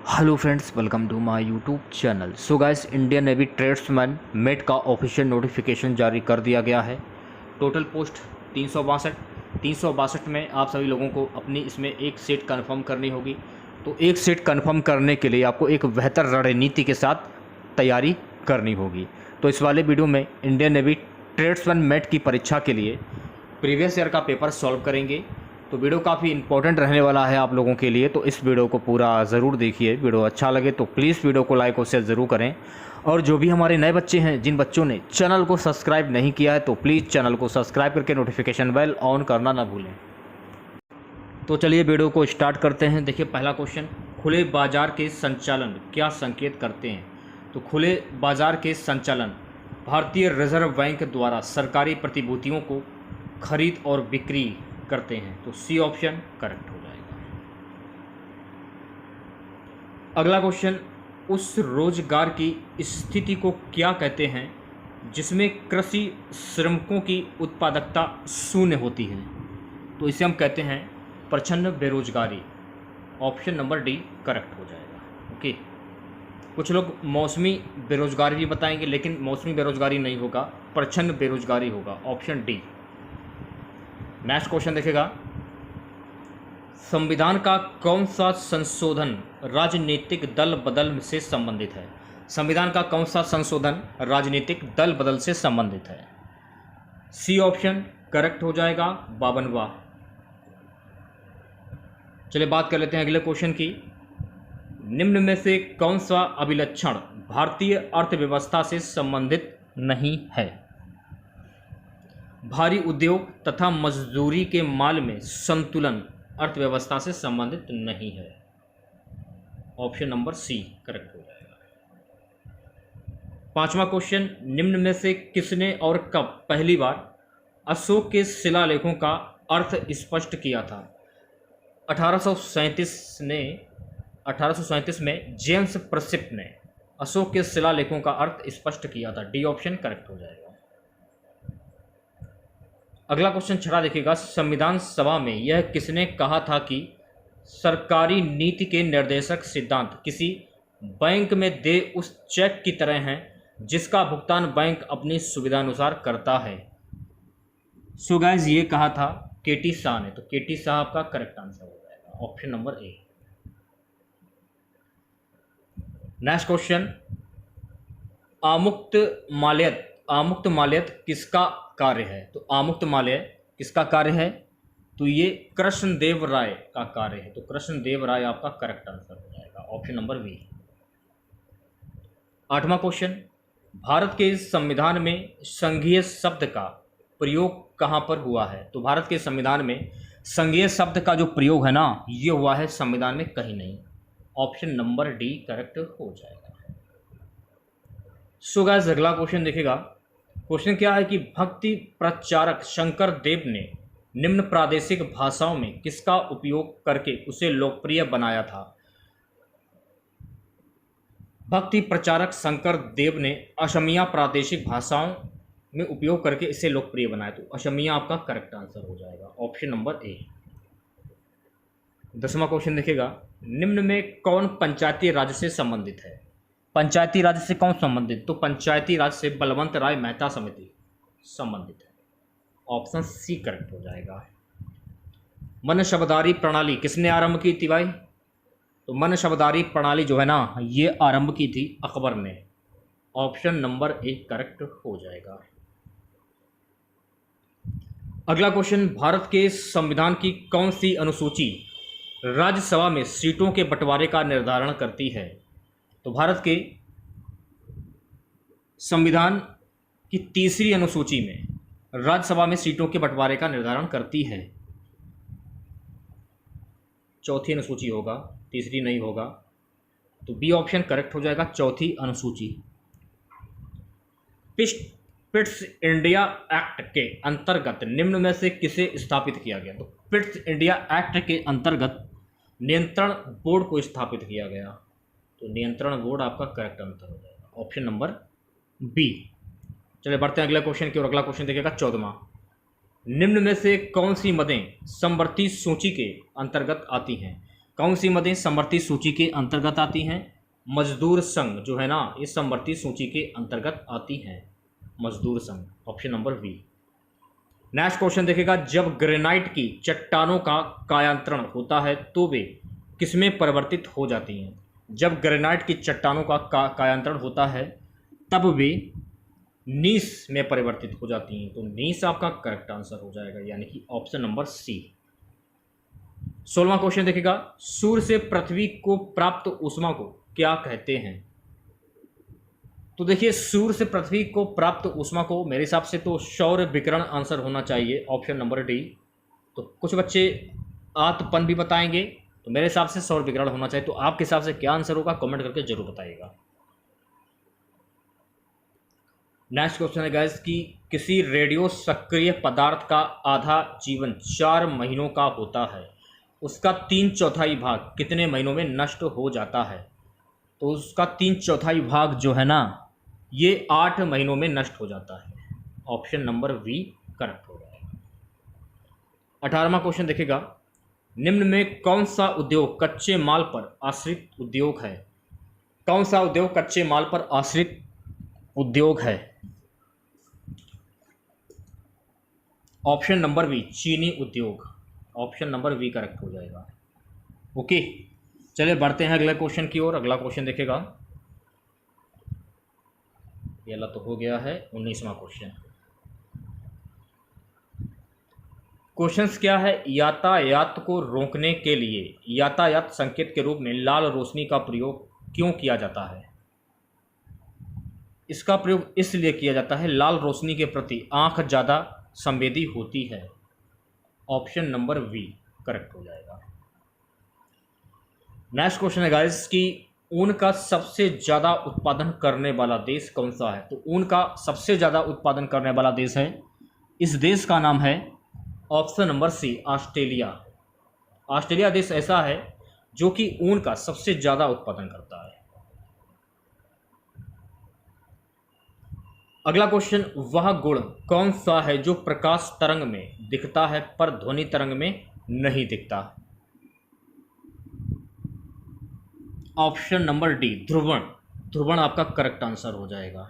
Hello friends, welcome to my YouTube channel. So guys, Indian Navy tradesman mate का official notification जारी कर दिया गया है। टोटल पोस्ट 362 में आप सभी लोगों को अपनी इसमें एक सीट कंफर्म करनी होगी। तो एक सीट कंफर्म करने के लिए आपको एक बेहतर रणनीति के साथ तैयारी करनी होगी। तो इस वाले वीडियो में इंडियन नेवी ट्रेड्समैन मेट की परीक्षा के लिए प्रीवियस ईयर का पेपर सॉल्व करेंगे। तो वीडियो काफ़ी इंपॉर्टेंट रहने वाला है आप लोगों के लिए, तो इस वीडियो को पूरा ज़रूर देखिए। वीडियो अच्छा लगे तो प्लीज़ वीडियो को लाइक और शेयर ज़रूर करें। और जो भी हमारे नए बच्चे हैं, जिन बच्चों ने चैनल को सब्सक्राइब नहीं किया है, तो प्लीज़ चैनल को सब्सक्राइब करके नोटिफिकेशन बेल ऑन करना ना भूलें। तो चलिए वीडियो को स्टार्ट करते हैं। देखिए, पहला क्वेश्चन, खुले बाजार के संचालन क्या संकेत करते हैं? तो खुले बाजार के संचालन भारतीय रिजर्व बैंक द्वारा सरकारी प्रतिभूतियों को खरीद और बिक्री करते हैं। तो सी ऑप्शन करेक्ट हो जाएगा। अगला क्वेश्चन, उस रोजगार की स्थिति को क्या कहते हैं जिसमें कृषि श्रमिकों की उत्पादकता शून्य होती है? तो इसे हम कहते हैं प्रच्छन्न बेरोजगारी। ऑप्शन नंबर डी करेक्ट हो जाएगा। ओके, कुछ लोग मौसमी बेरोजगारी भी बताएंगे, लेकिन मौसमी बेरोजगारी नहीं होगा, प्रच्छन्न बेरोजगारी होगा। Option D. नेक्स्ट क्वेश्चन देखेगा, संविधान का कौन सा संशोधन राजनीतिक दल बदल से संबंधित है? संविधान का कौन सा संशोधन राजनीतिक दल बदल से संबंधित है? सी ऑप्शन करेक्ट हो जाएगा, 52वां। चलिए बात कर लेते हैं अगले क्वेश्चन की। निम्न में से कौन सा अभिलक्षण भारतीय अर्थव्यवस्था से संबंधित नहीं है? भारी उद्योग तथा मजदूरी के माल में संतुलन अर्थव्यवस्था से संबंधित नहीं है। ऑप्शन नंबर सी करेक्ट हो जाएगा। पांचवा क्वेश्चन, निम्न में से किसने और कब पहली बार अशोक के शिलालेखों का अर्थ स्पष्ट किया था? 1837 में जेम्स प्रिंसेप ने अशोक के शिलालेखों का अर्थ स्पष्ट किया था। डी ऑप्शन करेक्ट हो जाएगा। अगला क्वेश्चन छठा देखिएगा, संविधान सभा में यह किसने कहा था कि सरकारी नीति के निर्देशक सिद्धांत किसी बैंक में दे उस चेक की तरह हैं जिसका भुगतान बैंक अपनी सुविधानुसार करता है? सो गाइस, ये कहा था केटी शाह ने। तो केटी शाह आपका करेक्ट आंसर हो जाएगा। Option number a. Next question, आमुक्त माल्यत किसका कार्य है? तो आमुक्त माल्य किसका कार्य है? तो ये कृष्णदेव राय का कार्य है। तो कृष्णदेव राय आपका करेक्ट आंसर हो जाएगा। Option number B. आठवां क्वेश्चन, भारत के संविधान में संघीय शब्द का प्रयोग कहां पर हुआ है? तो भारत के संविधान में संघीय शब्द का जो प्रयोग है ना, ये हुआ है संविधान में कहीं नहीं। ऑप्शन नंबर डी करेक्ट हो जाएगा। सो गाइस, अगला क्वेश्चन देखेगा। क्वेश्चन क्या है कि भक्ति प्रचारक शंकर देव ने निम्न प्रादेशिक भाषाओं में किसका उपयोग करके उसे लोकप्रिय बनाया था? भक्ति प्रचारक शंकर देव ने असमिया प्रादेशिक भाषाओं में उपयोग करके इसे लोकप्रिय बनाया। तो असमिया आपका करेक्ट आंसर हो जाएगा। Option number a. 10वां क्वेश्चन देखेगा, निम्न में कौन पंचायती राज से संबंधित है? पंचायती राज से कौन संबंधित? तो पंचायती राज से बलवंत राय मेहता समिति संबंधित है। ऑप्शन सी करेक्ट हो जाएगा। मन शब्दारी प्रणाली किसने आरंभ की थी भाई? तो मन शब्दारी प्रणाली जो है ना, ये आरंभ की थी अकबर ने। ऑप्शन नंबर ए करेक्ट हो जाएगा। अगला क्वेश्चन, भारत के संविधान की कौन सी अनुसूची राज्यसभा में सीटों के बंटवारे का निर्धारण करती है? तो भारत के संविधान की तीसरी अनुसूची में राज्यसभा में सीटों के बंटवारे का निर्धारण करती है। चौथी अनुसूची होगा, तीसरी नहीं होगा। तो बी ऑप्शन करेक्ट हो जाएगा, चौथी अनुसूची। पिट्स इंडिया एक्ट के अंतर्गत निम्न में से किसे स्थापित किया गया? तो पिट्स इंडिया एक्ट के अंतर्गत नियंत्रण बोर्ड को स्थापित किया गया। तो नियंत्रण बोर्ड आपका करेक्ट आंसर हो जाएगा। Option number B. चलिए बढ़ते हैं अगले क्वेश्चन की ओर। अगला क्वेश्चन देखिएगा 14वां, निम्न में से कौन सी मदें समवर्ती सूची के अंतर्गत आती हैं? कौन सी मदें समवर्ती सूची के अंतर्गत आती हैं? मजदूर संघ जो है ना, ये समवर्ती सूची के अंतर्गत आती हैं, मजदूर संघ, option number B. Next question देखेगा, जब ग्रेनाइट की चट्टानों का कायांतरण होता है तो वे किसमें परिवर्तित हो जाती हैं? जब ग्रेनाइट की चट्टानों का कायांतरण होता है तब वे नीस में परिवर्तित हो जाती हैं, तो नीस आपका करेक्ट आंसर हो जाएगा, यानी कि ऑप्शन नंबर सी। 16वां क्वेश्चन देखेगा, सूर्य से पृथ्वी को प्राप्त ऊष्मा को क्या कहते हैं? तो देखिए, सूर्य से पृथ्वी को प्राप्त ऊष्मा को मेरे हिसाब से तो सौर विकिरण आंसर होना चाहिए, ऑप्शन नंबर डी। तो कुछ बच्चे आत्मपन भी बताएंगे, तो मेरे हिसाब से सौर विकिरण होना चाहिए। तो आपके हिसाब से क्या आंसर होगा, कमेंट करके जरूर बताइएगा। नेक्स्ट क्वेश्चन है गाइस कि किसी रेडियो सक्रिय पदार्थ का आधा जीवन 4 महीनों का होता है, उसका 3/4 भाग कितने महीनों में नष्ट हो जाता है? तो उसका 3/4 भाग जो है ना, ये 8 महीनों में नष्ट हो जाता है, ऑप्शन नंबर बी करेक्ट हो जाएगा। 18वां क्वेश्चन देखेगा, निम्न में कौन सा उद्योग कच्चे माल पर आश्रित उद्योग है? कौन सा उद्योग कच्चे माल पर आश्रित उद्योग है? ऑप्शन नंबर बी चीनी उद्योग, ऑप्शन नंबर बी करेक्ट हो जाएगा। ओके, चलिए बढ़ते हैं अगले क्वेश्चन की ओर। अगला क्वेश्चन देखेगा, ये वाला तो हो गया है। 19वां क्वेश्चन, क्वेश्चंस क्या है, यातायात को रोकने के लिए यातायात संकेत के रूप में लाल रोशनी का प्रयोग क्यों किया जाता है? इसका प्रयोग इसलिए किया जाता है, लाल रोशनी के प्रति आंख ज़्यादा संवेदी होती है, ऑप्शन नंबर बी करेक्ट हो जाएगा। नेक्स्ट क्वेश्चन है गाइस कि ऊन का सबसे ज़्यादा उत्पादन करने वाला देश कौन सा है? तो ऊन का सबसे ज़्यादा उत्पादन करने वाला देश है, इस देश का नाम है option number C Australia. Australia देश ऐसा है जो कि ऊन का सबसे ज़्यादा उत्पादन करता है। अगला क्वेश्चन, वह गुण कौन सा है जो प्रकाश तरंग में दिखता है पर ध्वनि तरंग में नहीं दिखता? ऑप्शन नंबर डी ध्रुवण, ध्रुवण आपका करेक्ट आंसर हो जाएगा।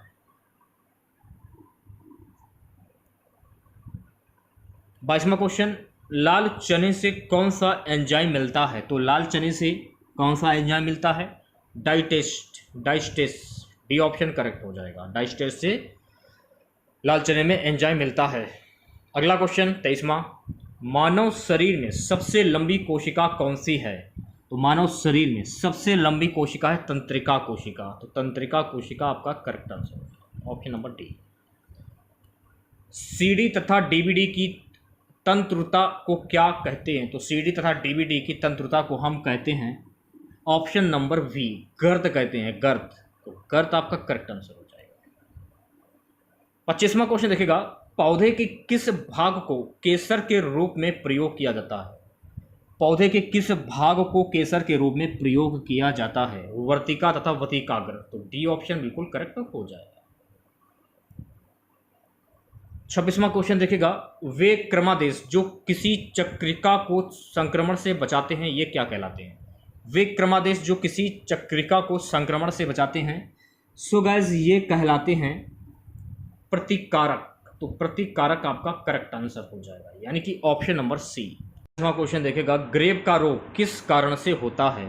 22वां क्वेश्चन, लाल चने से कौन सा एंजाइम मिलता है? तो लाल चने से कौन सा एंजाइम मिलता है? डाइस्टेस, डी ऑप्शन करेक्ट हो जाएगा। डाइस्टेस से लाल चने में एंजाइम मिलता है। अगला क्वेश्चन 23वां, मानव शरीर में सबसे लंबी कोशिका कौन सी है? तो मानव शरीर में सबसे लंबी कोशिका है तंत्रिका कोशिका, तो तंत्रिका कोशिका आपका करेक्ट आंसर है, ऑप्शन नंबर डी। सीडी तथा डीवीडी की तंत्रुता को क्या कहते हैं? तो सीडी तथा डीवीडी की तंत्रुता को हम कहते हैं, ऑप्शन नंबर वी गर्त कहते हैं, गर्त। तो गर्त आपका करेक्ट आंसर हो जाएगा। 25वां क्वेश्चन देखेगा, पौधे के किस भाग को केसर के रूप में प्रयोग किया जाता है? पौधे के किस भाग को केसर के रूप में प्रयोग किया जाता है? वर्तिका तथा वतिकाग्र, तो डी ऑप्शन बिल्कुल करेक्ट हो जाएगा। 26वां क्वेश्चन देखेगा, वे क्रमादेश जो किसी चक्रिका को संक्रमण से बचाते हैं ये क्या कहलाते हैं? वे क्रमादेश जो किसी चक्रिका को संक्रमण से बचाते हैं, सो गाइस ये कहलाते हैं प्रतिकारक, तो प्रतिकारक आपका करेक्ट आंसर हो जाएगा, यानी कि ऑप्शन नंबर सी। क्वेश्चन देखेगा, ग्रेव का रोग किस कारण से होता है?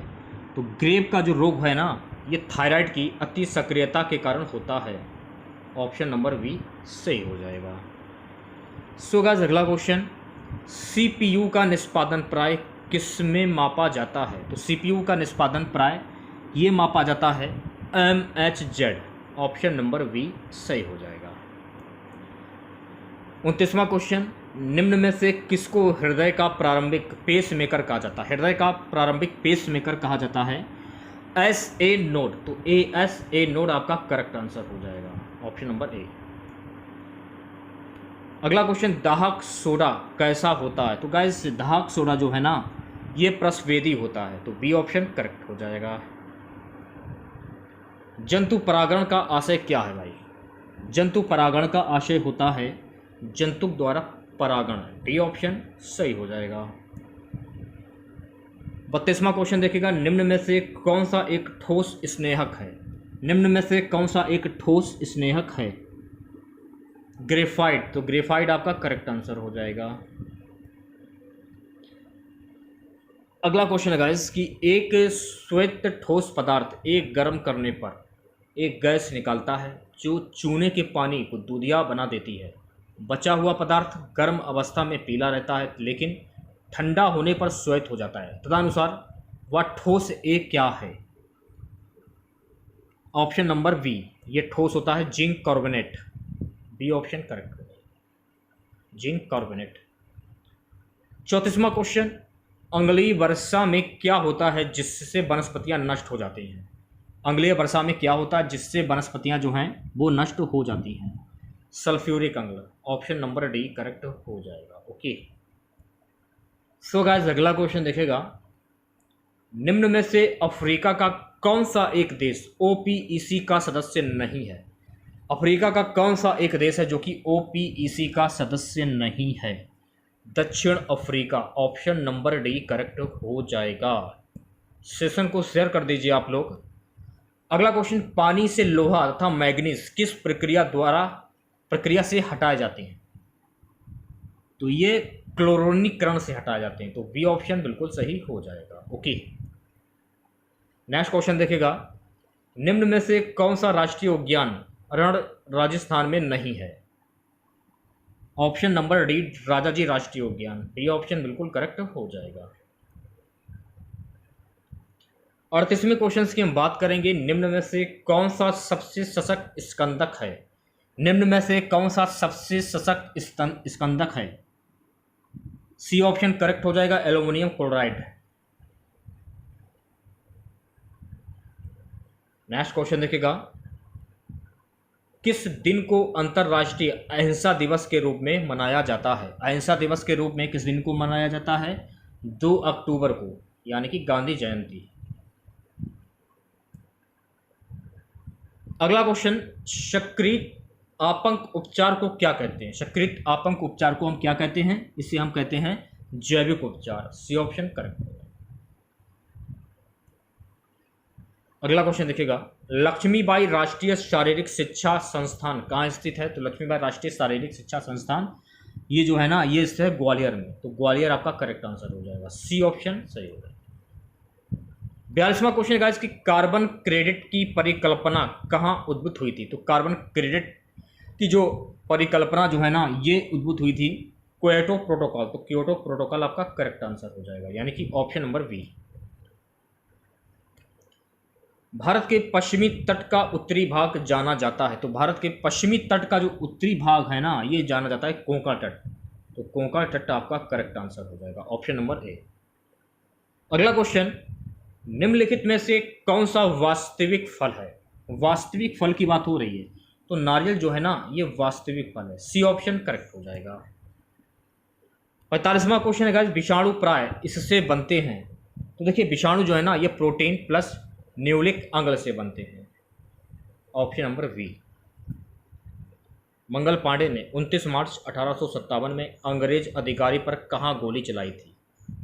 तो ग्रेव का जो रोग है ना, ये थायराइड की अति सक्रियता के कारण होता है, ऑप्शन नंबर बी सही हो जाएगा। सो गाइस अगला क्वेश्चन, सीपीयू का निष्पादन प्राय किस में मापा जाता है? तो सीपीयू का निष्पादन प्राय ये मापा जाता है MHz, ऑप्शन नंबर बी सही हो जाएगा। 29वां क्वेश्चन, निम्न में से किसको हृदय का प्रारंभिक पेस मेकर कहा जाता है? हृदय का प्रारंभिक पेस मेकर कहा जाता है SA नोड, तो ASA नोड आपका करेक्ट आंसर हो जाएगा, ऑप्शन नंबर ए। अगला क्वेश्चन, दाहक सोडा कैसा होता है? तो गाइस दाहक सोडा जो है ना, ये प्रस्वेदी होता है, तो बी ऑप्शन करेक्ट हो जाएगा। जंतु परागण का आशय क्या है भाई? जंतु परागण का आशय होता है जंतु द्वारा परागण, डी ऑप्शन सही हो जाएगा। 32वां क्वेश्चन देखिएगा, निम्न में से कौन सा एक ठोस स्नेहक है? निम्न में से कौन सा एक ठोस स्नेहक है? ग्रेफाइट, तो ग्रेफाइट आपका करेक्ट आंसर हो जाएगा। अगला क्वेश्चन है गाइस कि एक श्वेत ठोस पदार्थ एक गर्म करने पर एक गैस निकालता है जो चूने के पानी को दूधिया बना देती है। बचा हुआ पदार्थ गर्म अवस्था में पीला रहता है लेकिन ठंडा होने पर श्वेत हो जाता है। तदनुसार वह ठोस एक क्या है? ऑप्शन नंबर बी, ये ठोस होता है zinc carbonate. B option correct है, जिंक कार्बोनेट। 34वां क्वेश्चन, अम्लीय वर्षा में क्या होता है जिससे वनस्पतियां नष्ट हो जाती हैं? अम्लीय वर्षा में क्या होता है जिससे वनस्पतियां जो हैं वो नष्ट हो जाती हैं? सल्फ्यूरिक अम्ल। ऑप्शन नंबर डी करेक्ट हो जाएगा। ओके, सो गाइस अगला क्वेश्चन देखेगा, निम्न में से अफ्रीका का कौन सा एक देश ओपीईसी का सदस्य नहीं है? अफ्रीका का कौन सा एक देश है जो कि ओपीईसी का सदस्य नहीं है? दक्षिण Africa. Option number D correct हो जाएगा। सेशन को शेयर कर दीजिए आप लोग। अगला क्वेश्चन, पानी से लोहा तथा मैग्नीज किस प्रक्रिया से हटाए जाते हैं? तो ये क्लोरीनीकरण से हटाए जाते हैं, तो बी ऑप्शन बिल्कुल सही हो जाएगा। ओके, नेक्स्ट क्वेश्चन देखेगा, निम्न में से कौन सा राष्ट्रीय उद्यान रण राजस्थान में नहीं है? ऑप्शन नंबर डी राजाजी राष्ट्रीय उद्यान। डी ऑप्शन बिल्कुल करेक्ट हो जाएगा। 38वें क्वेश्चन की हम बात करेंगे, निम्न में से कौन सा सबसे सशक्त स्कंदक है? निम्न में से कौन सा सबसे सशक्त स्कंदक है? सी ऑप्शन करेक्ट हो जाएगा, एल्युमिनियम क्लोराइड। नेक्स्ट क्वेश्चन देखिएगा, किस दिन को अंतर्राष्ट्रीय अहिंसा दिवस के रूप में मनाया जाता है? अहिंसा दिवस के रूप में किस दिन को मनाया जाता है? 2 अक्टूबर को, यानी कि गांधी जयंती। अगला क्वेश्चन, सक्रिय आपंक उपचार को क्या कहते हैं? सक्रिय आपंक उपचार को हम क्या कहते हैं? इसे हम कहते हैं जैविक उपचार। सी ऑप्शन करेक्ट है। अगला क्वेश्चन देखिएगा, लक्ष्मीबाई राष्ट्रीय शारीरिक शिक्षा संस्थान कहाँ स्थित है? तो लक्ष्मीबाई राष्ट्रीय शारीरिक शिक्षा संस्थान ये जो है ना, ये स्थित है ग्वालियर में, तो ग्वालियर आपका करेक्ट आंसर हो जाएगा। सी ऑप्शन सही होगा। 42वां क्वेश्चन गाइस कि कार्बन क्रेडिट की परिकल्पना कहाँ उद्भूत हुई थी? तो कार्बन क्रेडिट की जो परिकल्पना जो है ना, ये उद्भूत हुई थी क्योटो प्रोटोकॉल, तो क्योटो प्रोटोकॉल आपका करेक्ट आंसर हो जाएगा, यानी कि ऑप्शन नंबर बी। भारत के पश्चिमी तट का उत्तरी भाग जाना जाता है, तो भारत के पश्चिमी तट का जो उत्तरी भाग है ना, ये जाना जाता है कोंकण तट, तो कोंकण तट आपका करेक्ट आंसर हो जाएगा, ऑप्शन नंबर ए। अगला क्वेश्चन, निम्नलिखित में से कौन सा वास्तविक फल है? वास्तविक फल की बात हो रही है, तो नारियल जो है ना, ये वास्तविक फल है। सी ऑप्शन करेक्ट हो जाएगा। 45वां क्वेश्चन है गाइस, विषाणु प्राय इससे बनते हैं, तो देखिए विषाणु जो है ना, ये प्रोटीन प्लस न्यूक्लिक अम्ल से बनते हैं, option number B. Mangal Pandey ने 29 मार्च 1857 में अंग्रेज अधिकारी पर कहाँ गोली चलाई थी?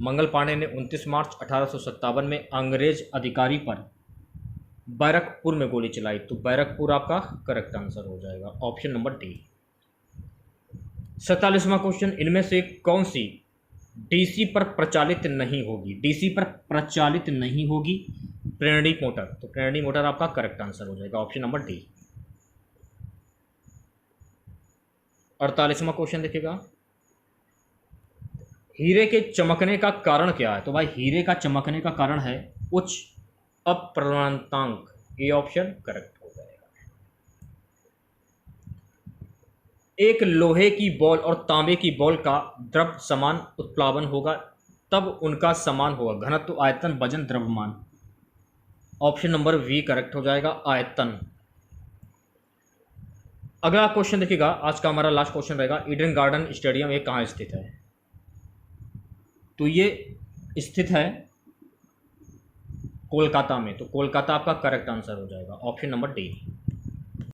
मंगल पांडे ने 29 मार्च 1857 में अंग्रेज अधिकारी पर बैरकपुर में गोली चलाई, तो बैरकपुर आपका करेक्ट आंसर हो जाएगा, ऑप्शन नंबर डी। 47वां क्वेश्चन, इनमें से कौन सी डीसी पर प्रचालित नहीं होगी? डीसी पर प्रचालित नहीं होगी प्रेरणी मोटर, तो प्रेरणी मोटर आपका करेक्ट आंसर हो जाएगा, ऑप्शन नंबर डी। 48वां क्वेश्चन देखिएगा, हीरे के चमकने का कारण क्या है? तो भाई हीरे का चमकने का कारण है उच्च अपवर्तनांक, ए ऑप्शन करेक्ट हो जाएगा। एक लोहे की बॉल और तांबे की बॉल का द्रव समान उत्प्लावन होगा, तब उनका समान होगा घनत्व, आयतन, वजन, द्रव्यमान, ऑप्शन नंबर वी करेक्ट हो जाएगा, आयतन। अगला क्वेश्चन देखिएगा, आज का हमारा लास्ट क्वेश्चन रहेगा, ईडन गार्डन स्टेडियम ये कहाँ स्थित है? तो ये स्थित है कोलकाता में, तो कोलकाता आपका करेक्ट आंसर हो जाएगा, ऑप्शन नंबर डी।